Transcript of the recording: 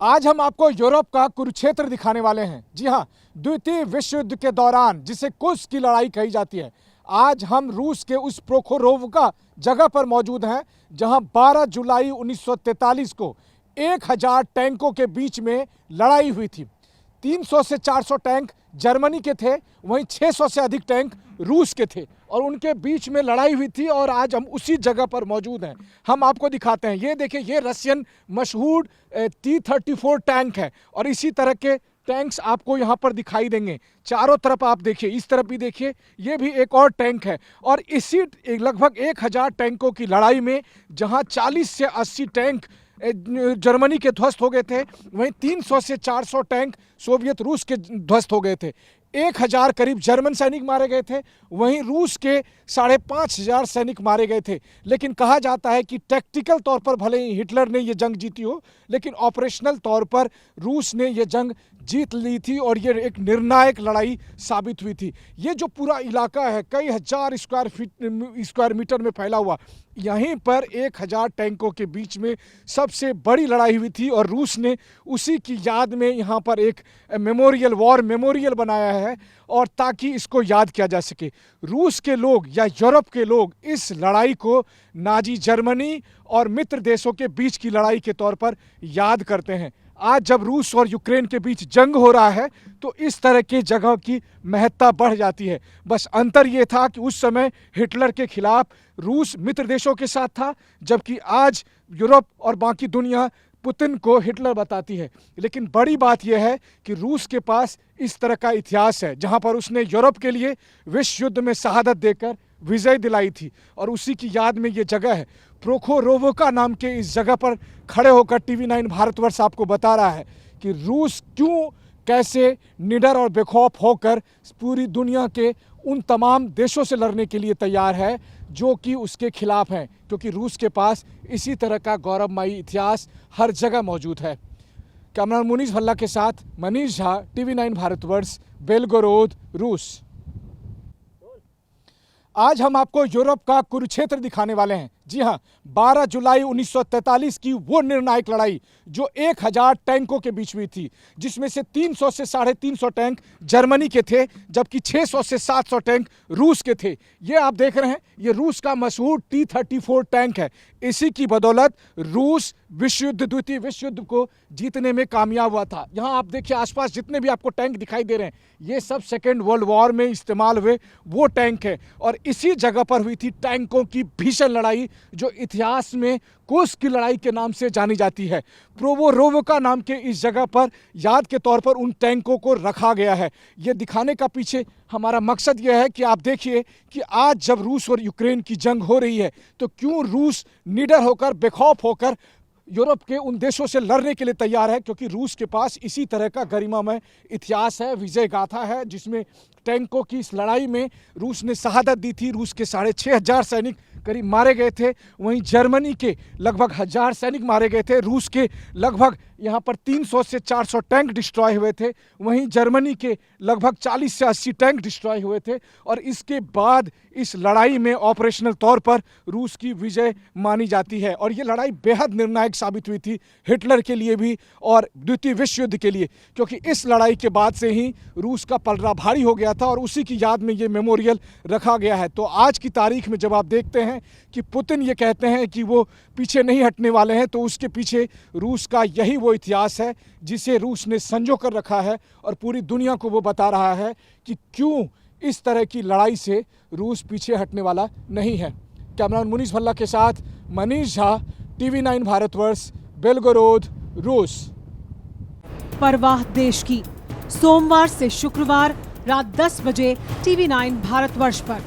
आज हम आपको यूरोप का कुरुक्षेत्र दिखाने वाले हैं। जी हाँ, द्वितीय विश्व युद्ध के दौरान जिसे कुर्स्क की लड़ाई कही जाती है। आज हम रूस के उस प्रोखोरोवका जगह पर मौजूद हैं जहां 12 जुलाई 1943 को 1000 टैंकों के बीच में लड़ाई हुई थी। 300 से 400 टैंक जर्मनी के थे, वहीं 600 से अधिक टैंक रूस के थे और उनके बीच में लड़ाई हुई थी। और आज हम उसी जगह पर मौजूद हैं। हम आपको दिखाते हैं। ये देखिए, ये रशियन मशहूर T-34 टैंक है और इसी तरह के टैंक्स आपको यहाँ पर दिखाई देंगे। चारों तरफ आप देखिए, इस तरफ भी देखिए, ये भी एक और टैंक है। और इसी लगभग 1000 टैंकों की लड़ाई में जहाँ 40 से 80 टैंक जर्मनी के ध्वस्त हो गए थे, वहीं 300 से 400 टैंक सोवियत रूस के ध्वस्त हो गए थे। 1000 करीब जर्मन सैनिक मारे गए थे, वहीं रूस के 5500 सैनिक मारे गए थे। लेकिन कहा जाता है कि टैक्टिकल तौर पर भले ही हिटलर ने यह जंग जीती हो, लेकिन ऑपरेशनल तौर पर रूस ने यह जंग जीत ली थी और ये एक निर्णायक लड़ाई साबित हुई थी। ये जो पूरा इलाका है कई हजार स्क्वायर मीटर में फैला हुआ, यहीं पर 1000 टैंकों के बीच में सबसे बड़ी लड़ाई हुई थी और रूस ने उसी की याद में यहाँ पर एक मेमोरियल, वॉर मेमोरियल बनाया है और ताकि इसको याद किया जा सके। रूस के लोग या यूरोप के लोग इस लड़ाई को नाजी जर्मनी और मित्र देशों के बीच की लड़ाई के तौर पर याद करते हैं। आज जब रूस और यूक्रेन के बीच जंग हो रहा है तो इस तरह की जगह की महत्ता बढ़ जाती है। बस अंतर ये था कि उस समय हिटलर के खिलाफ रूस मित्र देशों के साथ था, जबकि आज यूरोप और बाकी दुनिया पुतिन को हिटलर बताती है। लेकिन बड़ी बात यह है कि रूस के पास इस तरह का इतिहास है जहां पर उसने यूरोप के लिए विश्व युद्ध में शहादत देकर विजय दिलाई थी और उसी की याद में ये जगह है। प्रोखोरोवका नाम के इस जगह पर खड़े होकर TV9 भारतवर्ष आपको बता रहा है कि रूस क्यों, कैसे निडर और बेखौफ होकर पूरी दुनिया के उन तमाम देशों से लड़ने के लिए तैयार है जो कि उसके खिलाफ हैं, क्योंकि रूस के पास इसी तरह का गौरवमयी इतिहास हर जगह मौजूद है। कैमरामैन मुनीष भल्ला के साथ मनीष झा, TV9 भारतवर्ष, बेलगोरोद, रूस। आज हम आपको यूरोप का कुरुक्षेत्र दिखाने वाले हैं। जी हाँ, 12 जुलाई 1943 की वो निर्णायक लड़ाई जो 1000 टैंकों के बीच हुई थी, जिसमें से 300 से 350 टैंक जर्मनी के थे, जबकि 600 से 700 टैंक रूस के थे। ये आप देख रहे हैं, ये रूस का मशहूर T-34 टैंक है। इसी की बदौलत रूस द्वितीय विश्व युद्ध को जीतने में कामयाब हुआ था। यहाँ आप देखिए, आसपास जितने भी आपको टैंक दिखाई दे रहे हैं, ये सब सेकेंड वर्ल्ड वॉर में इस्तेमाल हुए वो टैंक है। और इसी जगह पर हुई थी टैंकों की भीषण लड़ाई जो इतिहास में कुर्स्क की लड़ाई के नाम से जानी जाती है। प्रोखोरोवका नाम के इस जगह पर याद के तौर पर उन टैंकों को रखा गया है। ये दिखाने का पीछे हमारा मकसद यह है कि आप देखिए कि आज जब रूस और यूक्रेन की जंग हो रही है तो क्यों रूस निडर होकर, बेखौफ होकर यूरोप के उन देशों से लड़ने के लिए तैयार है, क्योंकि रूस के पास इसी तरह का गरिमामय इतिहास है, विजय गाथा है, जिसमें टैंकों की इस लड़ाई में रूस ने शहादत दी थी। रूस के 6500 सैनिक करीब मारे गए थे, वहीं जर्मनी के लगभग 1000 सैनिक मारे गए थे। रूस के लगभग यहाँ पर 300 से 400 टैंक डिस्ट्रॉय हुए थे, वहीं जर्मनी के लगभग 40 से 80 टैंक डिस्ट्रॉय हुए थे। और इसके बाद इस लड़ाई में ऑपरेशनल तौर पर रूस की विजय मानी जाती है और ये लड़ाई बेहद निर्णायक साबित हुई थी हिटलर के लिए भी और द्वितीय विश्व युद्ध के लिए, क्योंकि इस लड़ाई के बाद से ही रूस का पलड़ा भारी हो गया था और उसी की याद में ये मेमोरियल रखा गया है। तो आज की तारीख में जब आप देखते हैं कि पुतिन ये कहते हैं कि वो पीछे नहीं हटने वाले हैं, तो उसके पीछे रूस का यही वो इतिहास है जिसे रूस ने संजो कर रखा है और पूरी दुनिया को वो बता रहा है कि क्यों इस तरह की लड़ाई से रूस पीछे हटने वाला नहीं है। कैमरामैन मुनीष भल्ला के साथ मनीष झा, TV9 भारतवर्ष, बेलगोरोद, रूस। परवाह देश की, सोमवार से शुक्रवार रात 10 बजे TV9 भारतवर्ष पर।